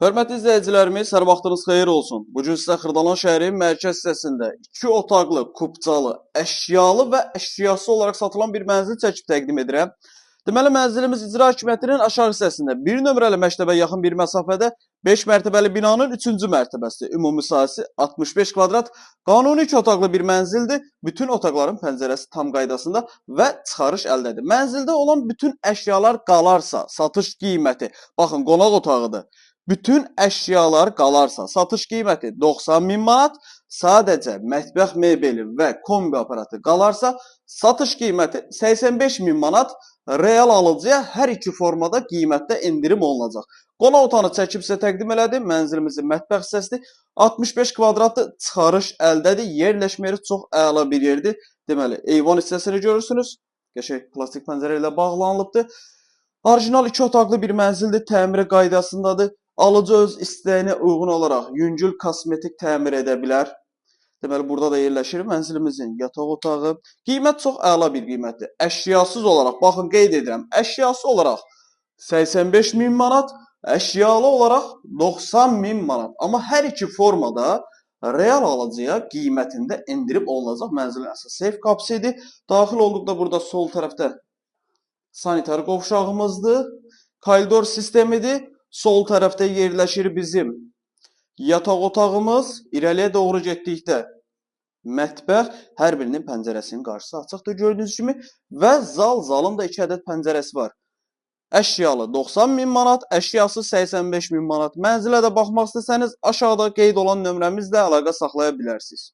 Hörmətli izləyicilərimiz, hər vaxtınız xeyir olsun. Bu gün sizə Xırdalan şəhərinin mərkəz hissəsində 2 otaqlı, kubcalı, əşyalı və əşyası olaraq satılan bir mənzil çəkib təqdim edirəm. Deməli, mənzilimiz icra hakimiyyətinin aşağı hissəsində 1 nömrəli məktəbə yaxın bir məsafədə 5 mərtəbəli binanın 3-cü mərtəbəsidir. Ümumi sahəsi 65 kvadrat, qanuni 2 otaqlı bir mənzildir. Bütün otaqların pəncərəsi tam qaydasında və çıxarış əldədir. Mənzildə olan bütün əşyalar qalarsa, satış qiyməti, baxın, qonaq otağıdır. Bütün əşyalar qalarsa, satış qiyməti 90.000 manat, sadəcə mətbəx mebeli və kombi aparatı qalarsa, satış qiyməti 85.000 manat, real alıcıya hər iki formada qiymətdə endirim olunacaq. Qonaq otağını çəkib sizə təqdim elədim. Mənzilimizin mətbəx hissəsidir. 65 kvadratlı çıxarış əldədir. Yerləşmə yeri çox əla bir yerdir. Deməli, eyvan hissəsini görürsünüz. Qəşəng plastik pəncərə ilə bağlanılıbdır. Orijinal 2 otaqlı bir mənzildir. Təmiri qaydasındadır. Alıcı öz istəyinə uyğun olaraq yüngül kosmetik təmir edə bilər. Deməli, burada da yerləşir mənzilimizin yataq otağı. Qiymət çox əla bir qiymətdir. Əşyasız olaraq, baxın qeyd edirəm, əşyası olaraq 85.000 manat, əşyalı olaraq 90.000 manat. Amma hər iki formada real alıcıya qiymətində endirim olunacaq. Mənzilin əsas seyf qapısı idi. Daxil olduqda burada sol tərəfdə sanitar qovşağımızdır. Koridor sistemidir. Sol tərəfdə yerləşir bizim yataq otağımız. İrəliyə doğru getdikdə mətbəx, hər birinin pəncərəsinin qarşısı açıqdır gördüyünüz kimi və zalın da 2 ədəd pəncərəsi var. Əşyalı 90.000 manat, əşyası 85.000 manat. Mənzilə də baxmaq istəsəniz aşağıda qeyd olan nömrəmizlə əlaqə saxlaya bilərsiniz.